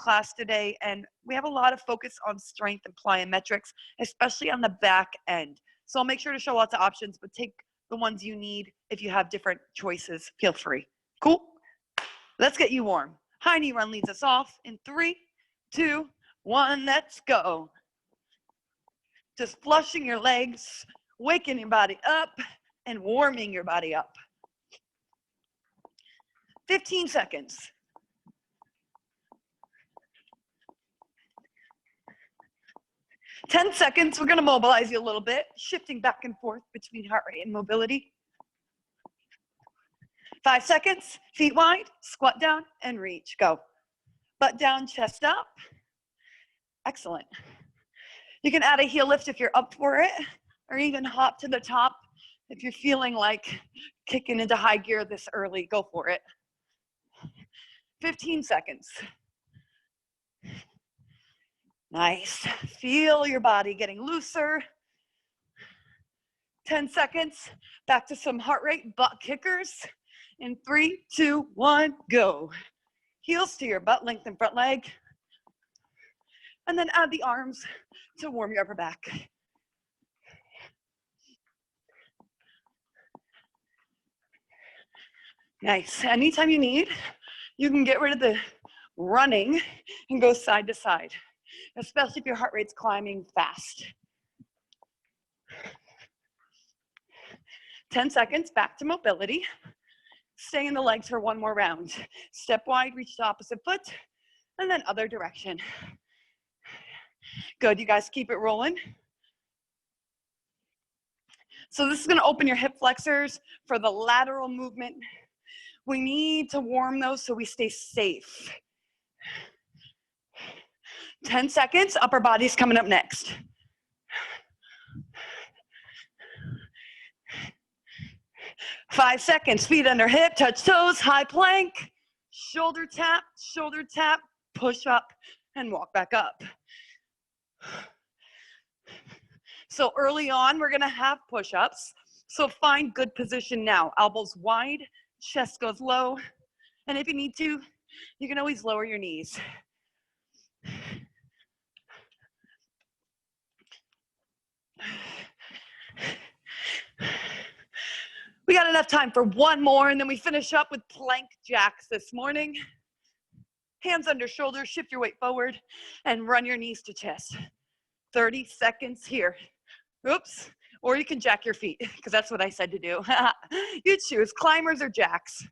class today, and we have a lot of focus on strength and plyometrics, especially on the back end. So I'll make sure to show lots of options, but take the ones you need. If you have different choices, feel free. Cool? Let's get you warm. High knee run leads us off in 3, 2, 1, let's go. Just flushing your legs, waking your body up, and warming your body up. 15 seconds. 10 seconds, we're gonna mobilize you a little bit, shifting back and forth between heart rate and mobility. 5 seconds, feet wide, squat down and reach, go. Butt down, chest up. Excellent. You can add a heel lift if you're up for it, or even hop to the top if you're feeling like kicking into high gear this early, go for it. 15 seconds. Nice. Feel your body getting looser. 10 seconds. Back to some heart rate butt kickers. In 3, 2, 1, go. Heels to your butt, lengthen front leg. And then add the arms to warm your upper back. Nice. Anytime you need, you can get rid of the running and go side to side, especially if your heart rate's climbing fast. 10 seconds, back to mobility. Stay in the legs for one more round. Step wide, reach the opposite foot, and then other direction. Good, you guys keep it rolling. So this is gonna open your hip flexors for the lateral movement. We need to warm those so we stay safe. 10 seconds, upper body's coming up next. Five seconds, feet under hip, touch toes, high plank, shoulder tap, push up, and walk back up. So early on, we're gonna have push-ups. So find good position now. Elbows wide, chest goes low, and if you need to, you can always lower your knees. We got enough time for one more, and then we finish up with plank jacks this morning. Hands under shoulders, shift your weight forward, and run your knees to chest. 30 seconds here. Oops. Or you can jack your feet, because that's what I said to do. You choose, climbers or jacks.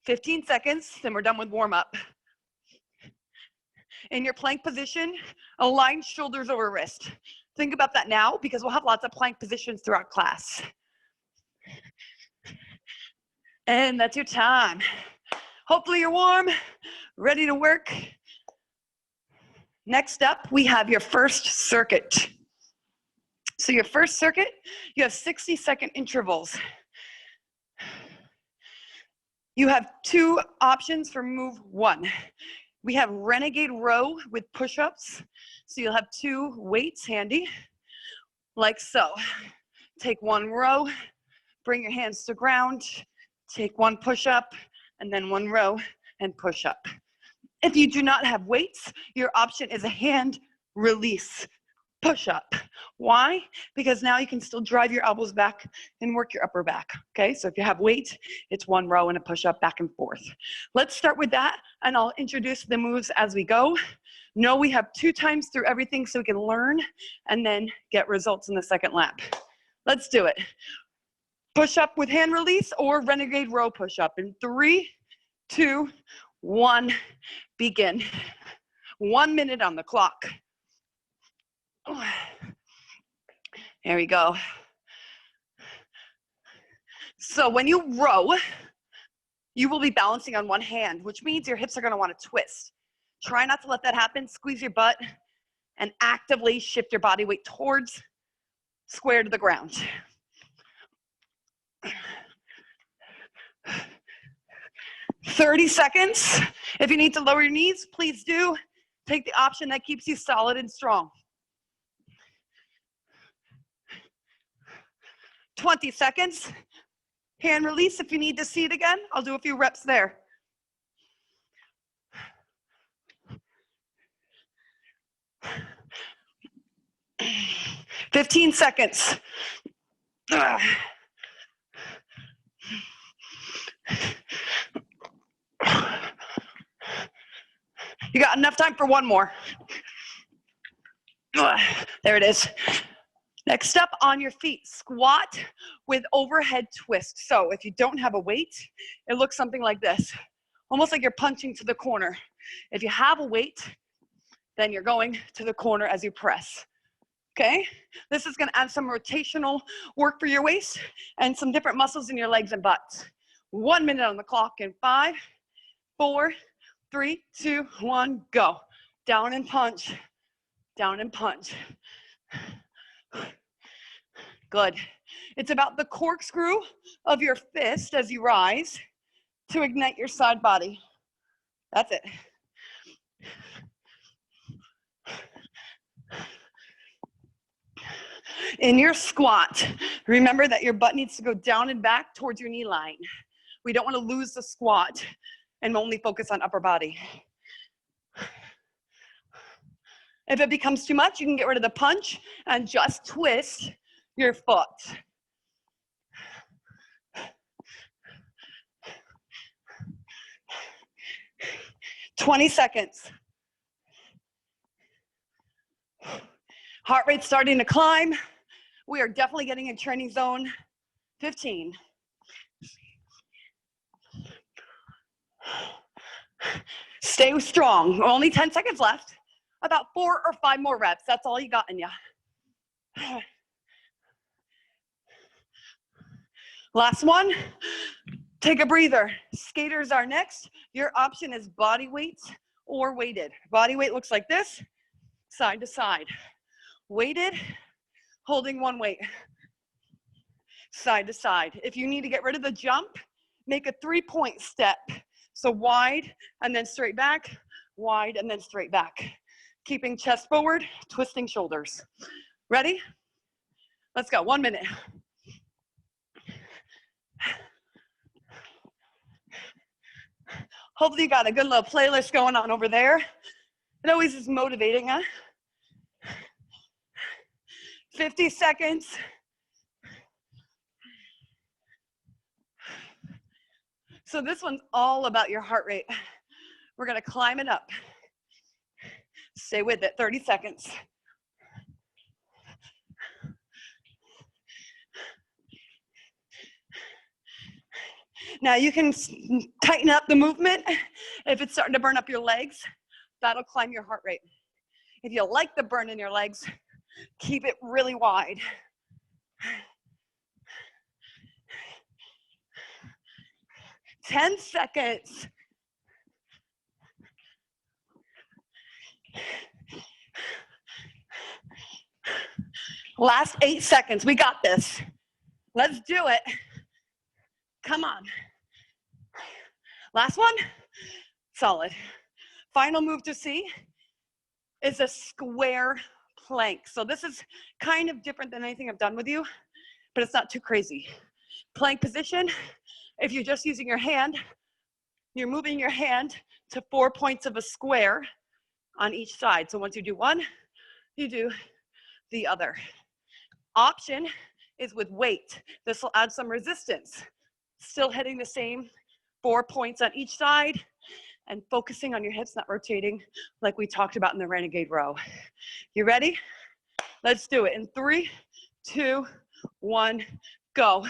"15 seconds, then we're done with warm up. In your plank position, align shoulders over wrist. Think about that now, because we'll have lots of plank positions throughout class. And that's your time. Hopefully you're warm, ready to work. Next up, we have your first circuit. So your first circuit, you have 60-second intervals. You have two options for move one. We have renegade row with push-ups. So you'll have two weights handy, like so. Take one row, bring your hands to ground, take one push-up, and then one row and push up. If you do not have weights, your option is a hand release push-up. Why? Because now you can still drive your elbows back and work your upper back, okay? So if you have weight, it's one row and a push-up back and forth. Let's start with that, and I'll introduce the moves as we go. Know we have 2 times through everything so we can learn and then get results in the second lap. Let's do it. Push-up with hand release or renegade row push-up in 3, 2, 1, begin. 1 minute on the clock. There we go. So when you row, you will be balancing on one hand, which means your hips are going to want to twist. Try not to let that happen. Squeeze your butt and actively shift your body weight towards square to the ground. "30 seconds. If you need to lower your knees, please do. Take the option that keeps you solid and strong. 20 seconds. Hand release if you need to see it again. I'll do a few reps there. "15 seconds. You got enough time for one more. There it is. Next up, on your feet, squat with overhead twist. So if you don't have a weight, it looks something like this, almost like you're punching to the corner. If you have a weight, then you're going to the corner as you press. Okay? This is gonna add some rotational work for your waist and some different muscles in your legs and butt. 1 minute on the clock in 5, 4, 3, 2, 1, go. Down and punch, down and punch. Good. It's about the corkscrew of your fist as you rise to ignite your side body. That's it. In your squat, remember that your butt needs to go down and back towards your knee line. We don't want to lose the squat and only focus on upper body. If it becomes too much, you can get rid of the punch and just twist your foot. "20 seconds. Heart rate starting to climb. We are definitely getting in training zone 15. Stay strong. Only 10 seconds left. About 4 or 5 more reps. That's all you got in you. Last one. Take a breather. Skaters are next. Your option is body weights or weighted. Body weight looks like this, side to side. Weighted, holding one weight, side to side. If you need to get rid of the jump, make a 3-point step. So wide and then straight back, wide and then straight back. Keeping chest forward, twisting shoulders. Ready? Let's go, 1 minute. Hopefully you got a good little playlist going on over there. It always is motivating, huh? 50 seconds. So this one's all about your heart rate. We're gonna climb it up. Stay with it, 30 seconds. Now you can tighten up the movement. If it's starting to burn up your legs, that'll climb your heart rate. If you like the burn in your legs, keep it really wide. "10 seconds. Last 8 seconds. We got this. Let's do it. Come on. Last one. Solid. Final move to see is a square plank. So this is kind of different than anything I've done with you, but it's not too crazy. Plank position, if you're just using your hand, you're moving your hand to 4 points of a square on each side. So once you do one, you do the other. Option is with weight. This will add some resistance. Still hitting the same 4 points on each side and focusing on your hips, not rotating like we talked about in the renegade row. You ready? Let's do it in 3, 2, 1, go.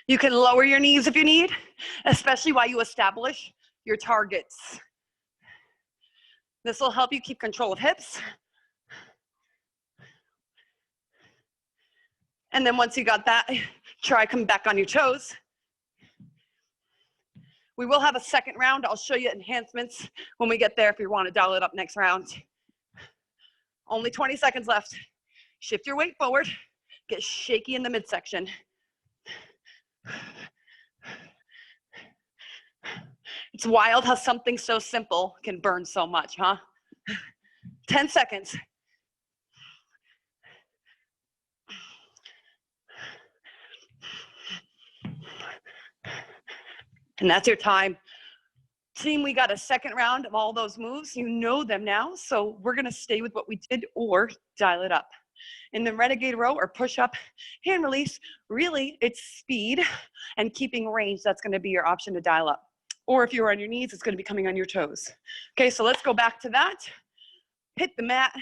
You can lower your knees if you need, especially while you establish your targets. This will help you keep control of hips. And then once you got that, try coming back on your toes. We will have a second round. I'll show you enhancements when we get there if you want to dial it up next round. Only 20 seconds left. Shift your weight forward. Get shaky in the midsection. It's wild how something so simple can burn so much, huh? 10 seconds. And that's your time. Team, we got a second round of all those moves. You know them now, so we're gonna stay with what we did or dial it up. In the renegade row or push up, hand release, really it's speed and keeping range. That's gonna be your option to dial up. Or if you're on your knees, it's gonna be coming on your toes. Okay, so let's go back to that. Hit the mat.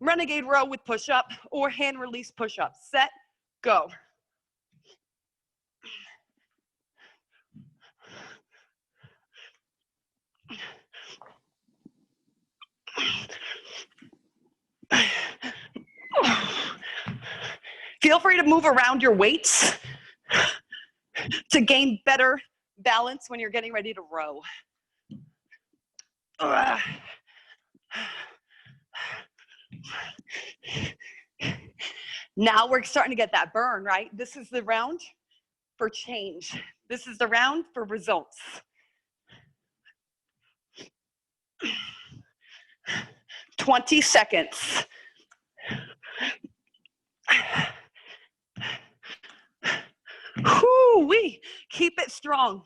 Renegade row with push up or hand release push up. Set, go. Feel free to move around your weights to gain better balance when you're getting ready to row. Now we're starting to get that burn, right? This is the round for change. This is the round for results. "20 seconds. Whoo-wee. Keep it strong.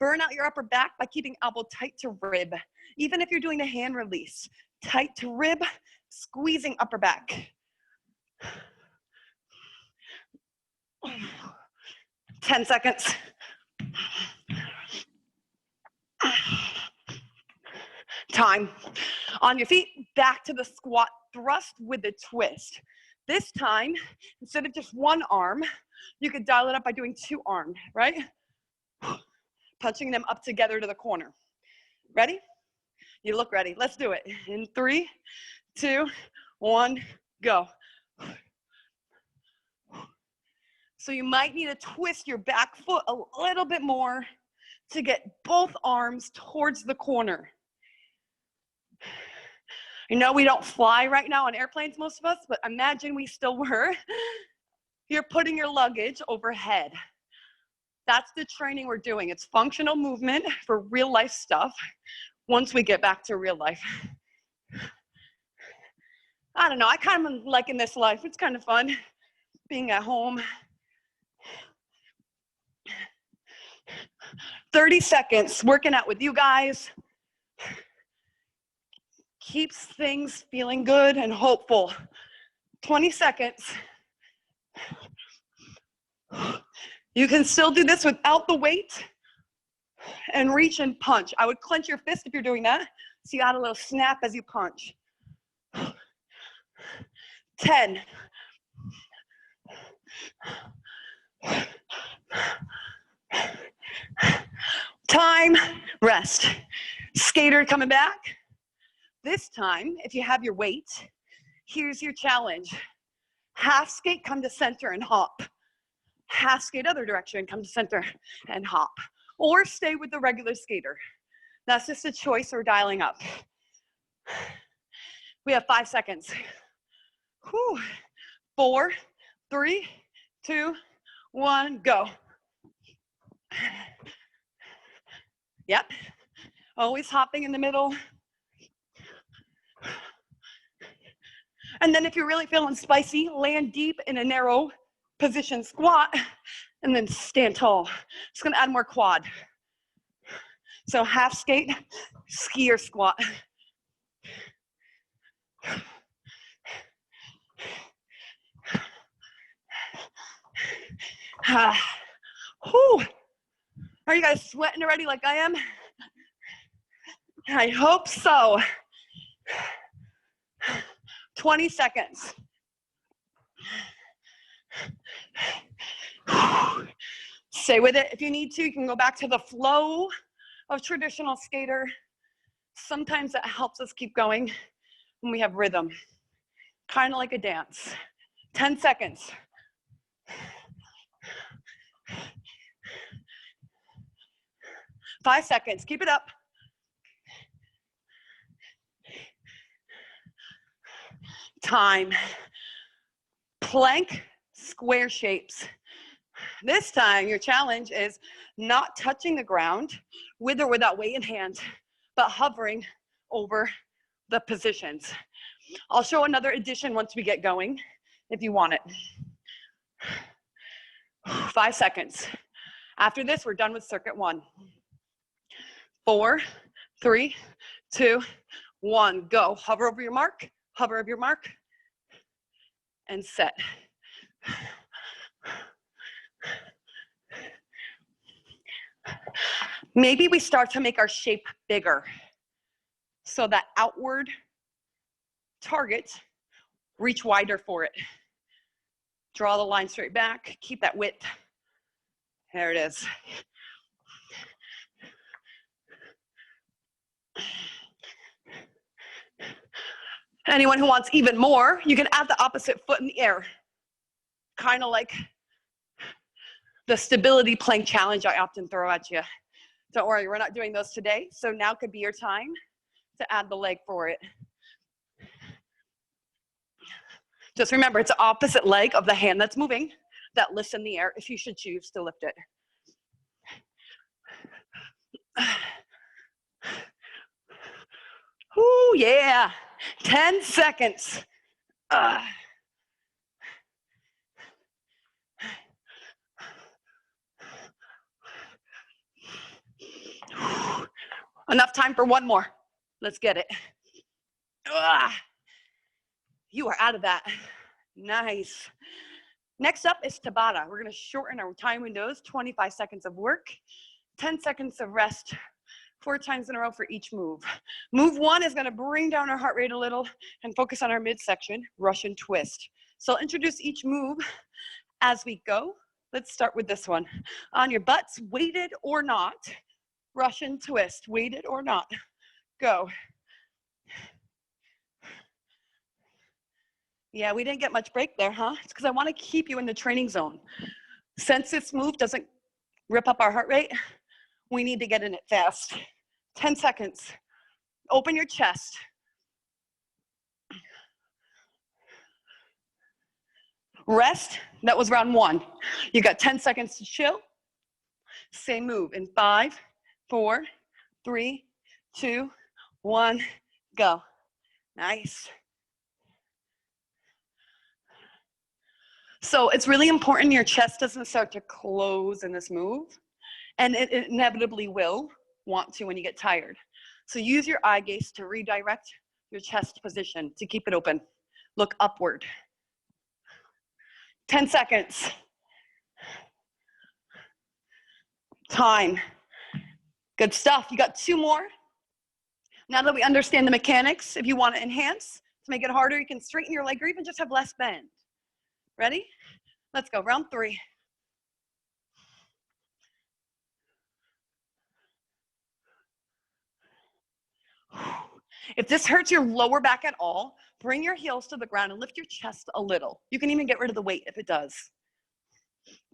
Burn out your upper back by keeping elbow tight to rib. Even if you're doing the hand release, tight to rib, squeezing upper back. 10 seconds. Time. On your feet, back to the squat thrust with the twist. This time, instead of just one arm, you could dial it up by doing two arms, right? Punching them up together to the corner. Ready? You look ready. Let's do it. In 3, 2, 1, go. So you might need to twist your back foot a little bit more to get both arms towards the corner. You know, we don't fly right now on airplanes, most of us, but imagine we still were. You're putting your luggage overhead. That's the training we're doing. It's functional movement for real life stuff once we get back to real life. I don't know, I kind of liking this life. It's kind of fun being at home. 30 seconds working out with you guys. Keeps things feeling good and hopeful. 20 seconds. You can still do this without the weight and reach and punch. I would clench your fist if you're doing that, so you got a little snap as you punch. 10. Time, rest. Skater coming back. This time, if you have your weight, here's your challenge. Half skate, come to center and hop. Half skate other direction, come to center and hop. Or stay with the regular skater. That's just a choice we're dialing up. We have 5 seconds. Whew. 4, 3, 2, 1, go. Yep. Always hopping in the middle. And then if you're really feeling spicy, land deep in a narrow position squat, and then stand tall. It's gonna add more quad. So half skate, skier squat. Whew. Are you guys sweating already like I am? I hope so. 20 seconds. Stay with it. If you need to, you can go back to the flow of traditional skater. Sometimes that helps us keep going when we have rhythm. Kind of like a dance. 10 seconds. Five seconds. Keep it up. Time. Plank, square shapes. This time, your challenge is not touching the ground with or without weight in hand, but hovering over the positions. I'll show another addition once we get going, if you want it. 5 seconds. After this, we're done with circuit 1. 4, 3, 2, 1, go. Hover over your mark, and set. Maybe we start to make our shape bigger, so that outward target, reach wider for it. Draw the line straight back, keep that width. There it is. Anyone who wants even more, you can add the opposite foot in the air. Kind of like the stability plank challenge I often throw at you. Don't worry, we're not doing those today. So now could be your time to add the leg for it. Just remember, it's the opposite leg of the hand that's moving that lifts in the air if you should choose to lift it. Ooh, yeah. 10 seconds. Enough time for one more. Let's get it. You are out of that. Nice. Next up is Tabata. We're going to shorten our time windows, 25 seconds of work, 10 seconds of rest, 4 times in a row for each move. Move 1 is going to bring down our heart rate a little and focus on our midsection, Russian twist. So I'll introduce each move as we go. Let's start with this one. On your butts, weighted or not, Russian twist, weighted or not. Go. Yeah, we didn't get much break there, huh? It's because I want to keep you in the training zone. Since this move doesn't rip up our heart rate, we need to get in it fast. 10 seconds. Open your chest. Rest. That was round 1. You got 10 seconds to chill. Same move in 5, 4, 3, 2, 1, go. Nice. So it's really important your chest doesn't start to close in this move, and it inevitably will want to when you get tired. So use your eye gaze to redirect your chest position to keep it open. Look upward. 10 seconds. Time. Good stuff. You got 2 more. Now that we understand the mechanics, if you want to enhance, to make it harder, you can straighten your leg or even just have less bend. Ready? Let's go. Round 3. If this hurts your lower back at all, bring your heels to the ground and lift your chest a little. You can even get rid of the weight if it does.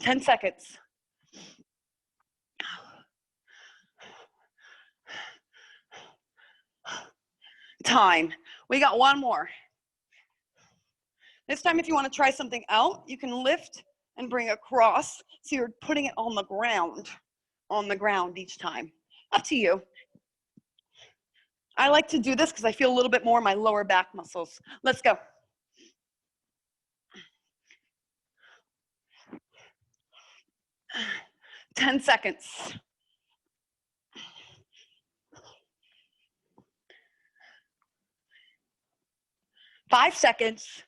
10 seconds. Time. We got 1 more. This time, if you want to try something out, you can lift and bring across, so you're putting it on the ground each time. Up to you. I like to do this because I feel a little bit more in my lower back muscles. Let's go. Ten seconds. 5 seconds.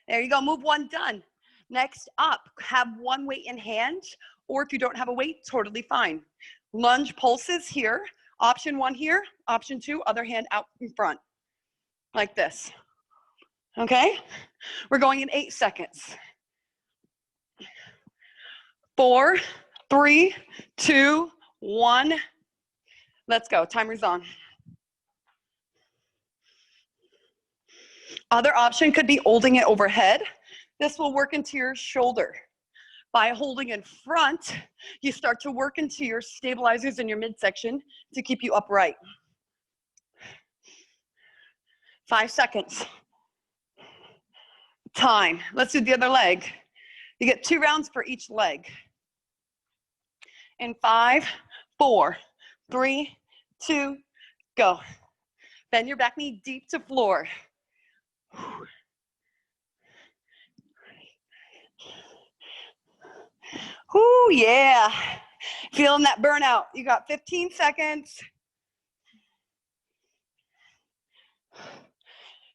There you go, move 1, done. Next up, have 1 weight in hand, or if you don't have a weight, totally fine. Lunge pulses here, option 1 here, option 2, other hand out in front, like this. Okay? We're going in 8 seconds. 4, 3, 2, 1. Let's go, timer's on. Other option could be holding it overhead. This will work into your shoulder. By holding in front, you start to work into your stabilizers in your midsection to keep you upright. 5 seconds. Time. Let's do the other leg. You get 2 rounds for each leg. In 5, 4, 3, 2, Go. Bend your back knee deep to floor. Ooh, yeah. Feeling that burnout. You got 15 seconds.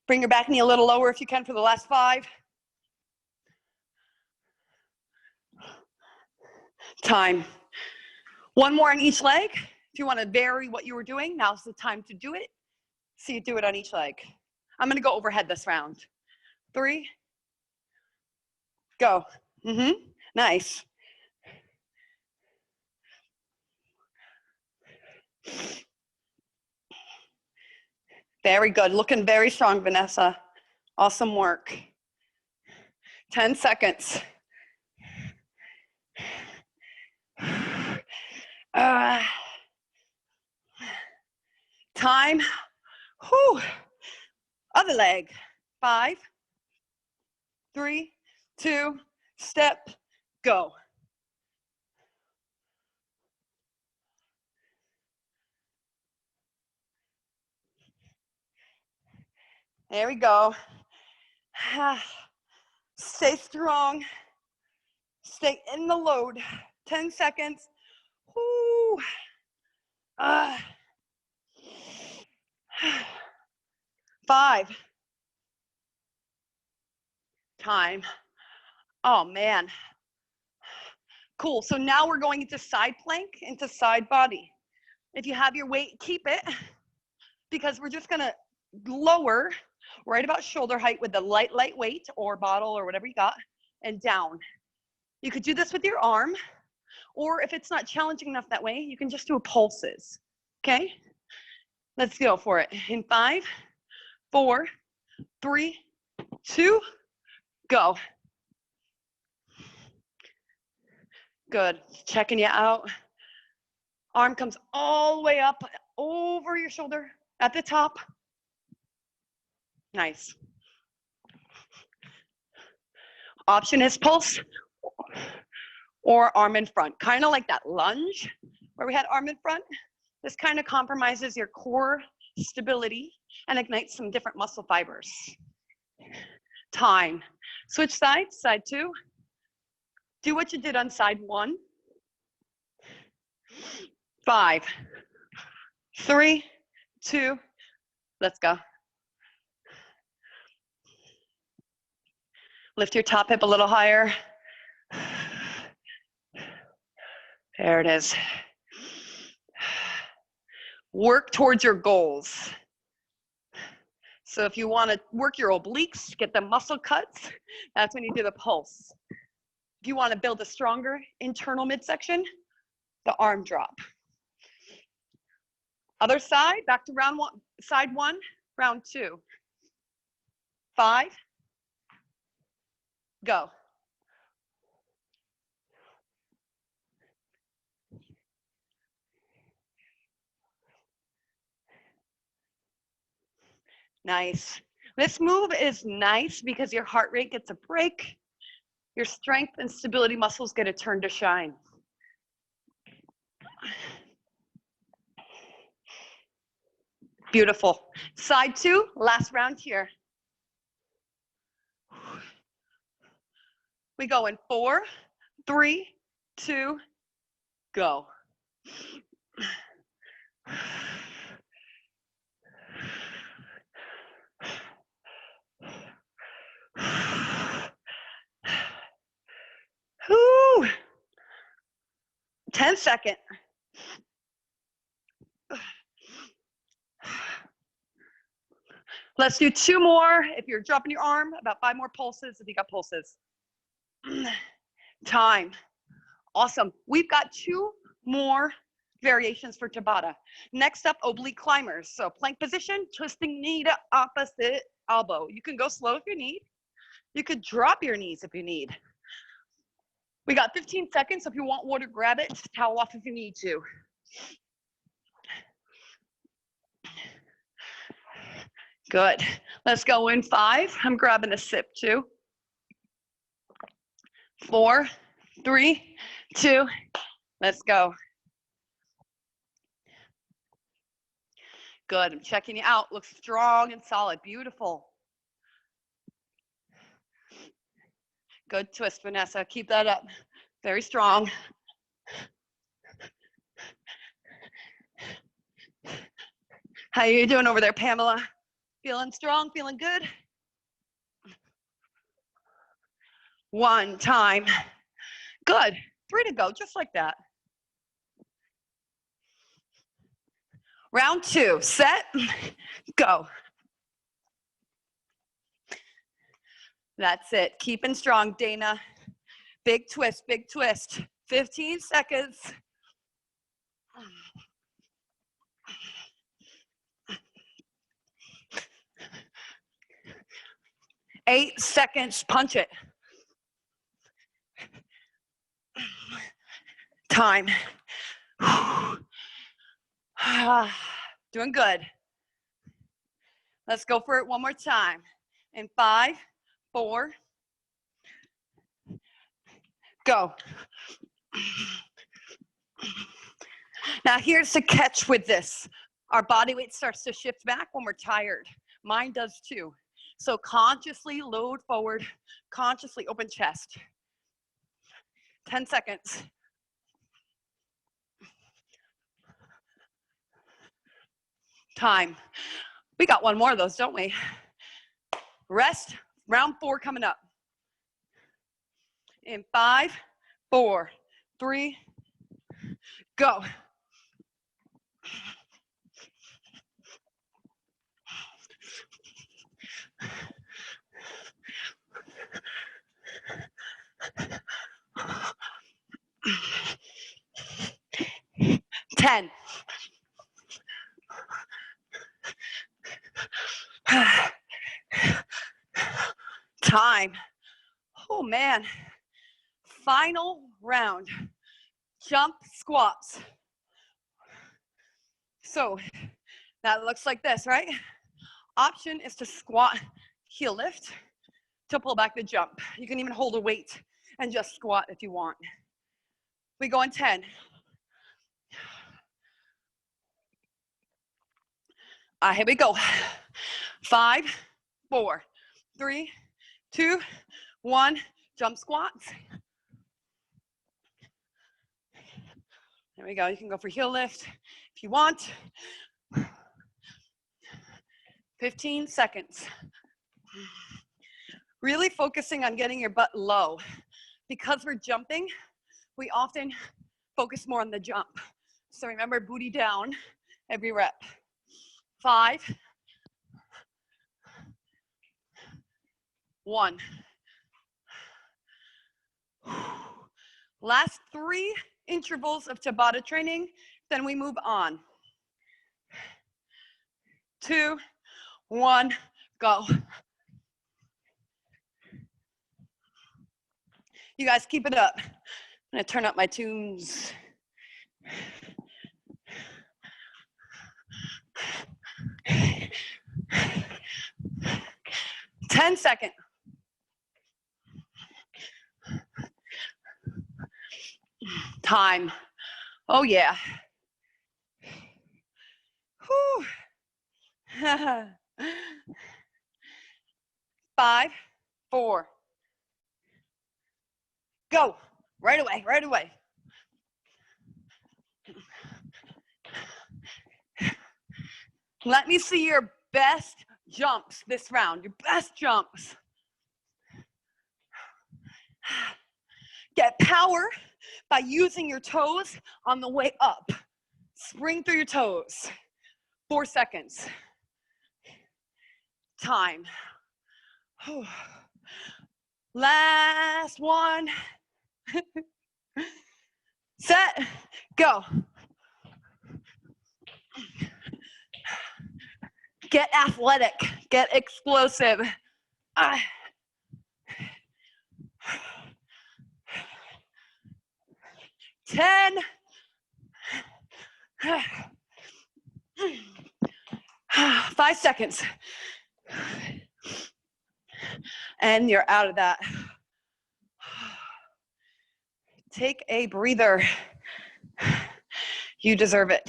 Bring your back knee a little lower if you can for the last 5. Time. One more on each leg. If you want to vary what you were doing, now's the time to do it. So you do it on each leg. I'm going to go overhead this round. 3. Go. Nice. Very good. Looking very strong, Vanessa. Awesome work. 10 seconds. Time. Whew. Other leg. 5, 3, 2, step, go. There we go. Stay strong. Stay in the load. 10 seconds. Woo. 5. Time. Oh, man. Cool. So now we're going into side plank, into side body. If you have your weight, keep it, because we're just going to lower right about shoulder height with the light weight or bottle or whatever you got, and down. You could do this with your arm, or if it's not challenging enough that way, you can just do pulses. Okay? Let's go for it. In 5, 4, 3, 2, go. Good. Checking you out. Arm comes all the way up over your shoulder at the top. Nice. Option is pulse or arm in front. Kind of like that lunge where we had arm in front. This kind of compromises your core stability and ignites some different muscle fibers. Time. Switch sides, side 2. Do what you did on side 1. 5, 3, 2, let's go. Lift your top hip a little higher. There it is. Work towards your goals. So if you want to work your obliques, get the muscle cuts, that's when you do the pulse. If you want to build a stronger internal midsection, the arm drop. Other side, back to round 1, side 1, round 2. 5, go. Nice. This move is nice because your heart rate gets a break. Your strength and stability muscles get a turn to shine. Beautiful. Side 2, last round here. We go in 4, 3, 2, go. Whew. 10 seconds. Let's do 2 more. If you're dropping your arm, about 5 more pulses if you got pulses. Time. Awesome. We've got 2 more variations for Tabata. Next up, oblique climbers. So plank position, twisting knee to opposite elbow. You can go slow if you need. You could drop your knees if you need. We got 15 seconds, so if you want water, grab it. Towel off if you need to. Good. Let's go in 5. I'm grabbing a sip too. 4, 3, 2, let's go. Good, I'm checking you out. Look strong and solid, beautiful. Good twist, Vanessa, keep that up. Very strong. How you doing over there, Pamela? Feeling strong, feeling good? One time. Good, 3 to go, just like that. Round 2, set, go. That's it, keeping strong, Dana. Big twist, 15 seconds. 8 seconds, punch it. Time. Doing good. Let's go for it one more time. In 5, 4, go. Now here's the catch with this. Our body weight starts to shift back when we're tired. Mine does too. So consciously load forward, consciously open chest. 10 seconds. Time. We got one more of those, don't we? Rest, round 4 coming up. In 5, 4, 3, go. Ten. Time. Oh man. Final round. Jump squats. So that looks like this, right? Option is to squat, heel lift, to pull back the jump. You can even hold a weight and just squat if you want. We go in 10. Here we go. 5, 4, 3, 2, 1. Jump squats. There we go. You can go for heel lift if you want. 15 seconds. Really focusing on getting your butt low. Because we're jumping, we often focus more on the jump. So remember, booty down every rep. 5, 1. Last 3 intervals of Tabata training, then we move on. 2, 1, go. You guys keep it up. I'm gonna turn up my tunes. 10 seconds. Time. Oh yeah. Whew. 5, 4. Go. Right away, right away. Let me see your best jumps this round, your best jumps. Get power by using your toes on the way up. Spring through your toes. 4 seconds. Time. Last one. Set, go. Get athletic, get explosive. 10. 5 seconds. And you're out of that. Take a breather. You deserve it.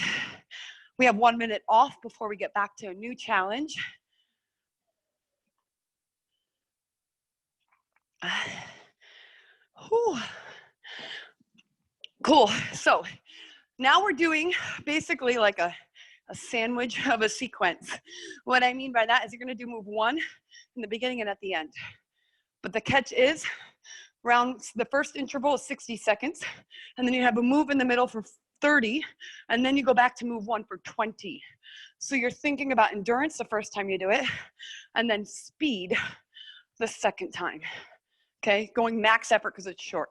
We have 1 minute off before we get back to a new challenge. Whew. Cool. So now we're doing basically like a sandwich of a sequence. What I mean by that is you're going to do move 1 in the beginning and at the end. But the catch is around the first interval is 60 seconds, and then you have a move in the middle for 30, and then you go back to move 1 for 20. So you're thinking about endurance the first time you do it, and then speed the second time. Okay, going max effort because it's short.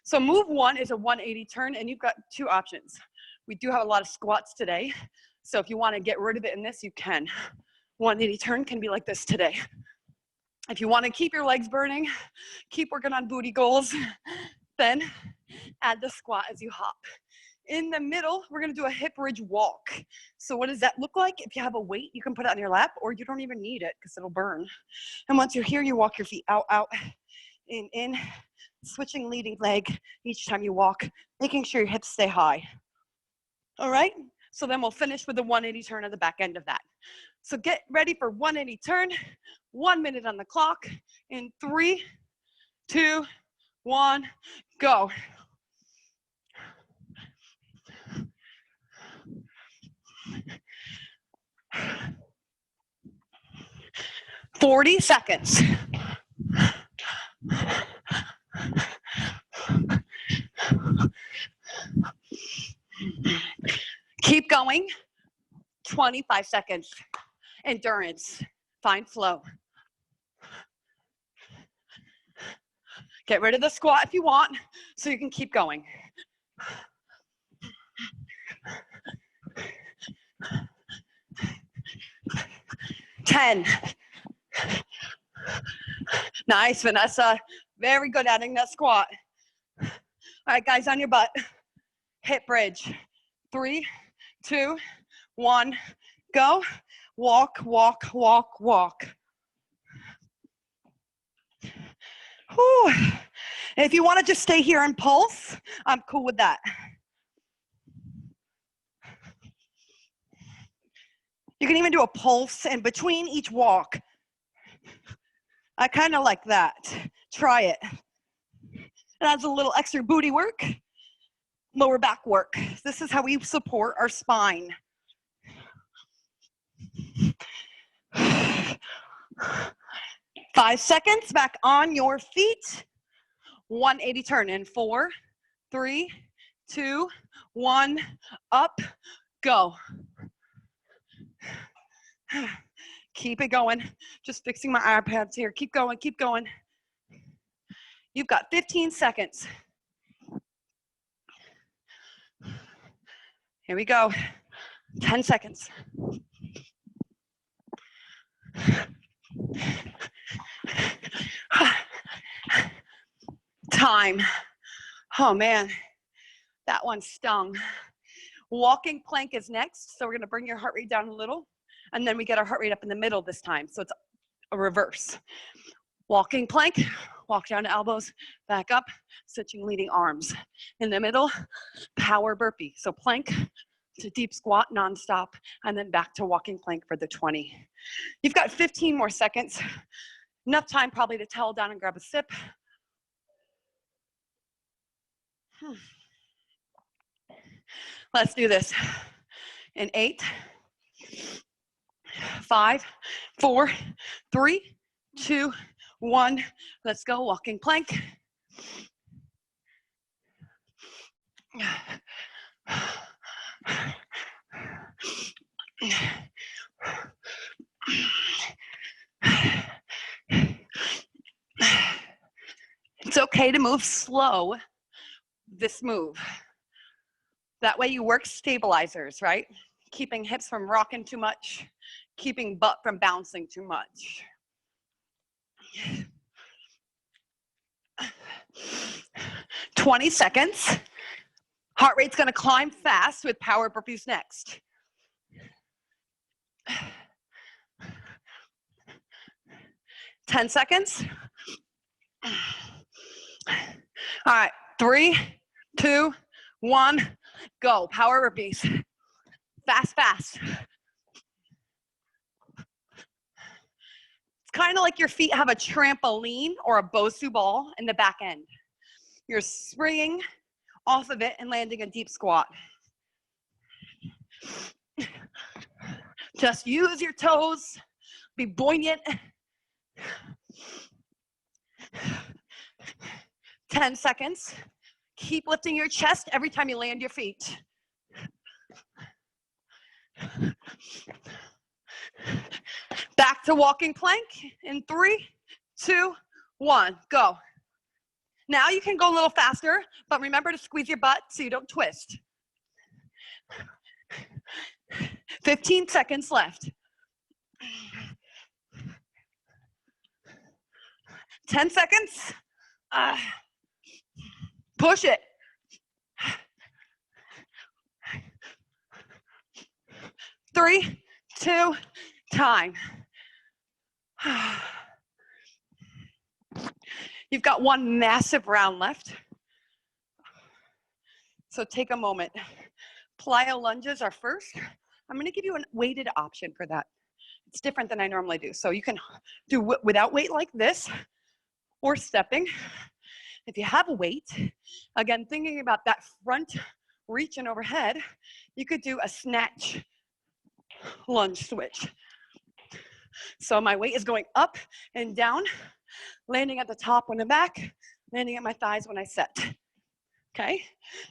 So move 1 is a 180 turn, and you've got 2 options. We do have a lot of squats today, so if you want to get rid of it in this, you can. 180 turn can be like this today. If you want to keep your legs burning, keep working on booty goals, then add the squat as you hop. In the middle, we're going to do a hip bridge walk. So what does that look like? If you have a weight, you can put it on your lap, or you don't even need it because it'll burn. And once you're here, you walk your feet out, out, in, switching leading leg each time you walk, making sure your hips stay high. All right? So then we'll finish with the 180 turn at the back end of that. So get ready for 180 turn, 1 minute on the clock, in 3, 2, 1, go. 40 seconds. Keep going. 25 seconds. Endurance. Find flow. Get rid of the squat if you want, so you can keep going. Ten. Nice, Vanessa. Very good adding that squat. All right, guys, on your butt. Hip bridge. 3, 2, 1, go. Walk, walk, walk, walk. Whew. And if you want to just stay here and pulse, I'm cool with that. You can even do a pulse in between each walk. I kind of like that. Try it. It adds a little extra booty work, lower back work. This is how we support our spine. 5 seconds, back on your feet. 180 turn in 4, 3, 2, 1, up, go. Keep it going. Just fixing my iPads here. Keep going, keep going. You've got 15 seconds. Here we go. 10 seconds. Time. Oh man, that one stung. Walking plank is next. So we're gonna bring your heart rate down a little, and then we get our heart rate up in the middle this time. So it's a reverse. Walking plank, walk down to elbows, back up, switching leading arms. In the middle, power burpee. So plank to deep squat nonstop, and then back to walking plank for the 20. You've got 15 more seconds. Enough time probably to towel down and grab a sip. Let's do this. In 8, 5, 4, 3, 2, 1. Let's go, walking plank. It's okay to move slow, this move. That way you work stabilizers, right? Keeping hips from rocking too much, keeping butt from bouncing too much. 20 seconds. Heart rate's gonna climb fast with power burpees next. 10 seconds. All right, 3, 2, 1, go. Power burpees. Fast, fast. It's kind of like your feet have a trampoline or a Bosu ball in the back end. You're springing off of it and landing a deep squat. Just use your toes, be buoyant. 10 seconds. Keep lifting your chest every time you land your feet. Back to walking plank in 3, 2, 1, go. Now you can go a little faster, but remember to squeeze your butt so you don't twist. 15 seconds left. 10 seconds. Push it. 3, 2, time. You've got one massive round left. So take a moment. Plyo lunges are first. I'm going to give you a weighted option for that. It's different than I normally do. So you can do without weight like this or stepping. If you have a weight, again, thinking about that front reaching overhead, you could do a snatch lunge switch. So my weight is going up and down, landing at the top when I'm back, landing at my thighs when I set. Okay,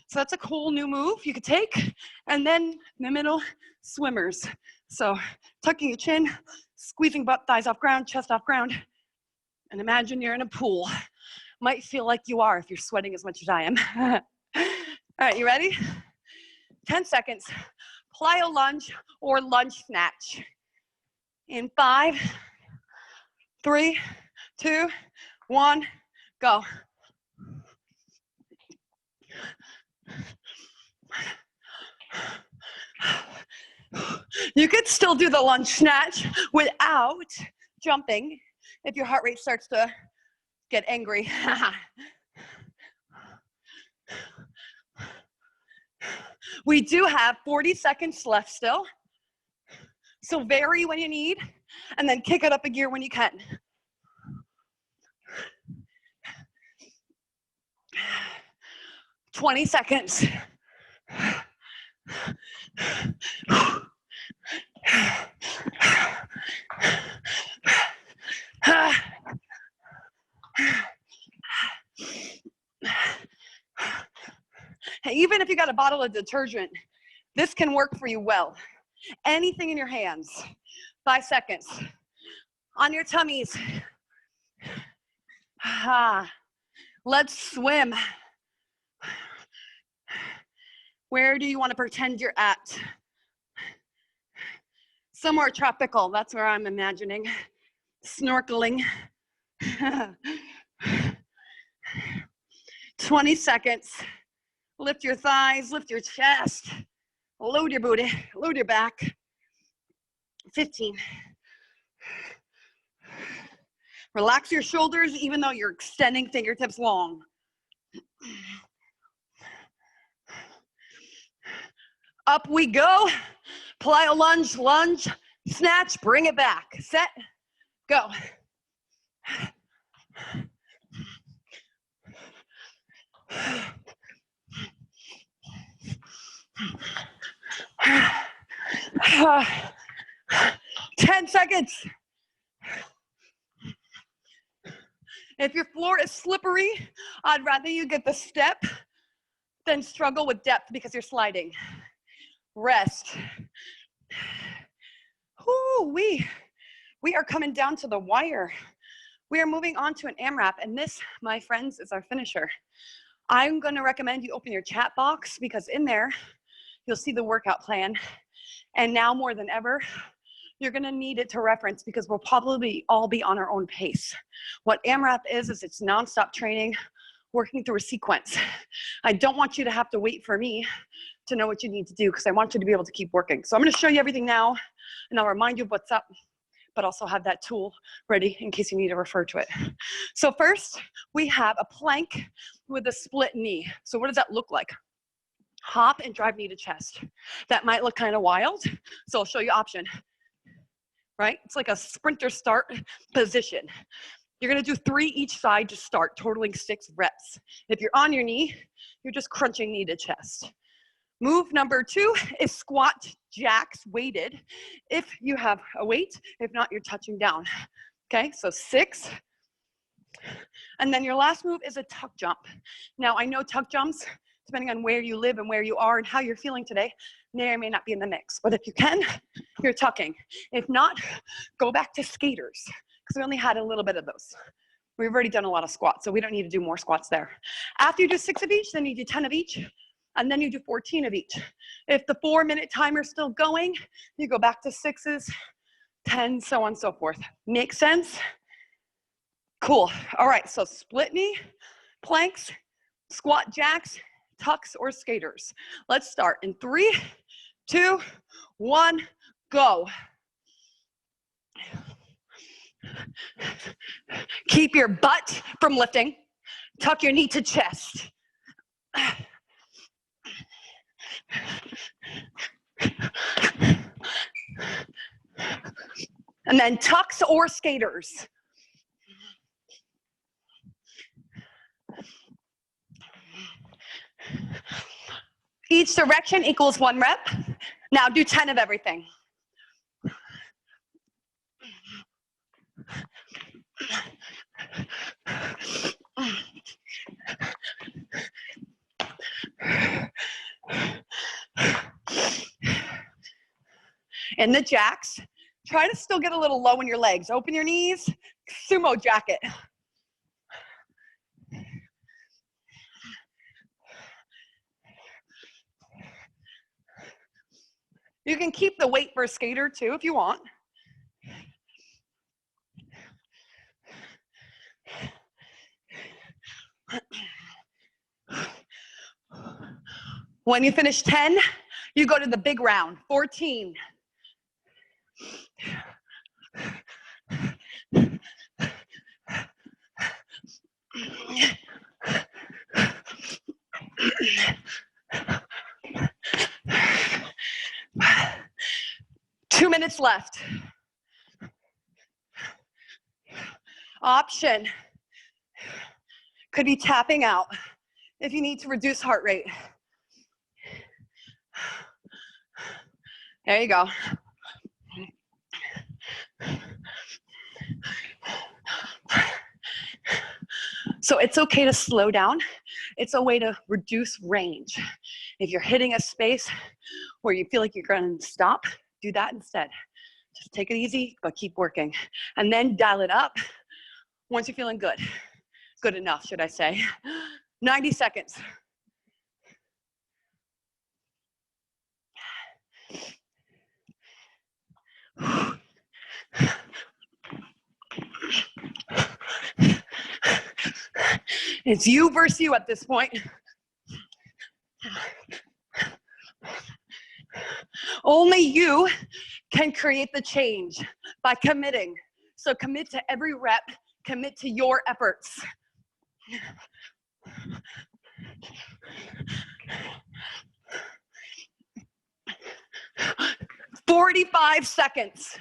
so that's a cool new move you could take. And then in the middle, swimmers. So tucking your chin, squeezing butt, thighs off ground, chest off ground, and imagine you're in a pool. Might feel like you are if you're sweating as much as I am. All right, you ready? 10 seconds. Plyo lunge or lunge snatch. In 5, 3, 2, 1, go. You could still do the lunge snatch without jumping if your heart rate starts to get angry. We do have 40 seconds left still. So vary when you need, and then kick it up a gear when you can. "20 seconds. Even if you got a bottle of detergent, this can work for you well. Anything in your hands. 5 seconds. On your tummies. Let's swim. Where do you want to pretend you're at? Somewhere tropical, that's where I'm imagining. Snorkeling. 20 seconds. Lift your thighs, lift your chest. Load your booty, load your back. 15. Relax your shoulders even though you're extending fingertips long. Up we go. Plyo lunge, lunge, snatch, bring it back. Set, go. Uh, 10 seconds. If your floor is slippery, I'd rather you get the step than struggle with depth because you're sliding. Rest. Ooh, we are coming down to the wire. We are moving on to an AMRAP, and this, my friends, is our finisher. I'm going to recommend you open your chat box because in there, you'll see the workout plan. And now more than ever, you're going to need it to reference because we'll probably all be on our own pace. What AMRAP is it's nonstop training, working through a sequence. I don't want you to have to wait for me to know what you need to do because I want you to be able to keep working. So I'm going to show you everything now, and I'll remind you of what's up, but also have that tool ready in case you need to refer to it. So first, we have a plank with a split knee. So what does that look like? hop and drive knee to chest. That might look kind of wild, so I'll show you option, right? It's like a sprinter start position. You're gonna do 3 each side to start, totaling 6 reps. If you're on your knee, you're just crunching knee to chest. Move number 2 is squat jacks weighted. If you have a weight, if not, you're touching down. Okay, so 6. And then your last move is a tuck jump. Now, I know tuck jumps, depending on where you live and where you are and how you're feeling today, may or may not be in the mix. But if you can, you're tucking. If not, go back to skaters, because we only had a little bit of those. We've already done a lot of squats, so we don't need to do more squats there. After you do 6 of each, then you do 10 of each, and then you do 14 of each. If the 4-minute timer's still going, you go back to 6s, 10, so on and so forth. Make sense? Cool. All right, so split knee, planks, squat jacks, tucks, or skaters. Let's start in 3, 2, 1, go. Keep your butt from lifting. Tuck your knee to chest. And then tucks or skaters. Each direction equals 1 rep. Now do 10 of everything. In the jacks, try to still get a little low in your legs. Open your knees, sumo jacket. You can keep the weight for a skater too if you want. When you finish 10, you go to the big round, 14. Two minutes left. Option could be tapping out if you need to reduce heart rate. There you go. So it's okay to slow down. It's a way to reduce range. If you're hitting a space where you feel like you're going to stop, do that instead. Just take it easy, but keep working. And then dial it up once you're feeling good. Good enough, should I say. 90 seconds. It's you versus you at this point. Only you can create the change by committing. So commit to every rep, commit to your efforts. 45 seconds.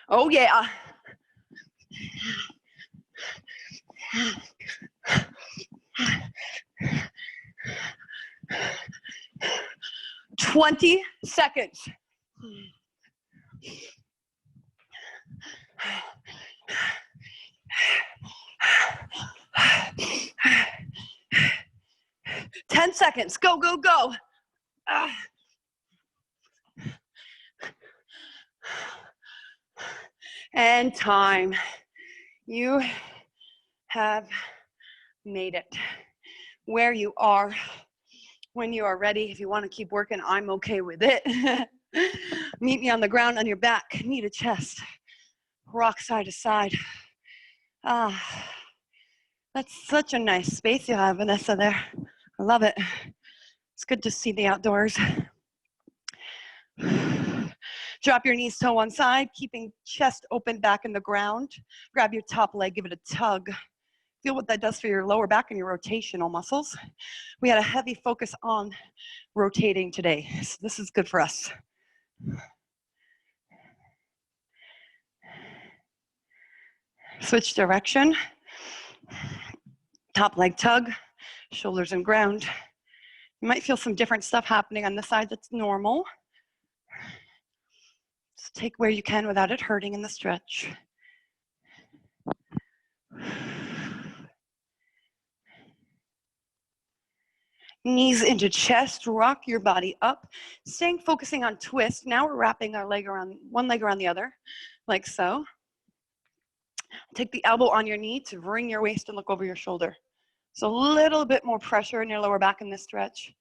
Oh yeah. "20 seconds. "10 seconds. Go, go, go. And time. You have made it where you are. When you are ready, if you want to keep working, I'm okay with it. Meet me on the ground on your back, knee to chest, rock side to side. That's such a nice space you have, Vanessa, there. I love it. It's good to see the outdoors. Drop your knees to one side, keeping chest open back in the ground. Grab your top leg, give it a tug. Feel what that does for your lower back and your rotational muscles. We had a heavy focus on rotating today, so this is good for us. Switch direction. Top leg tug, shoulders and ground. You might feel some different stuff happening on the side that's normal. Just take where you can without it hurting in the stretch. Knees into chest, rock your body up. Staying focusing on twist. Now we're wrapping our leg around, one leg around the other, like so. Take the elbow on your knee to bring your waist and look over your shoulder. So a little bit more pressure in your lower back in this stretch.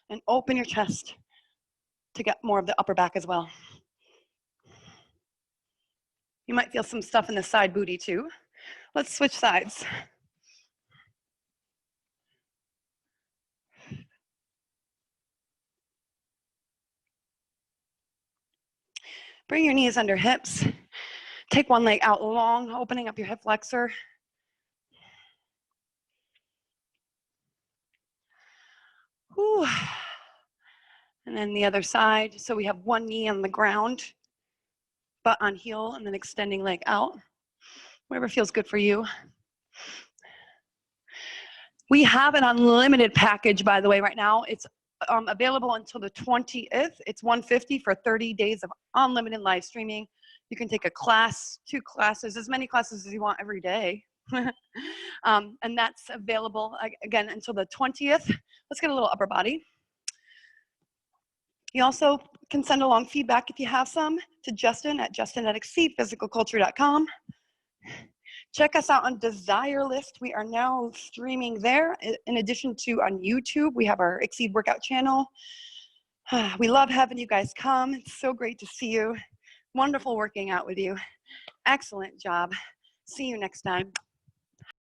And open your chest to get more of the upper back as well. You might feel some stuff in the side booty too. Let's switch sides. Bring your knees under hips. Take one leg out long, opening up your hip flexor. Whew. And then the other side. So we have one knee on the ground, butt on heel, and then extending leg out. Whatever feels good for you. We have an unlimited package, by the way, right now. It's available until the 20th. It's $150 for 30 days of unlimited live streaming. You can take a class, 2 classes, as many classes as you want every day. And that's available, again, until the 20th. Let's get a little upper body. You also can send along feedback if you have some to Justin at justin@exceedphysicalculture.com. Check us out on Desire List. We are now streaming there. In addition to on YouTube, we have our Exceed Workout channel. We love having you guys come. It's so great to see you. Wonderful working out with you. Excellent job. See you next time.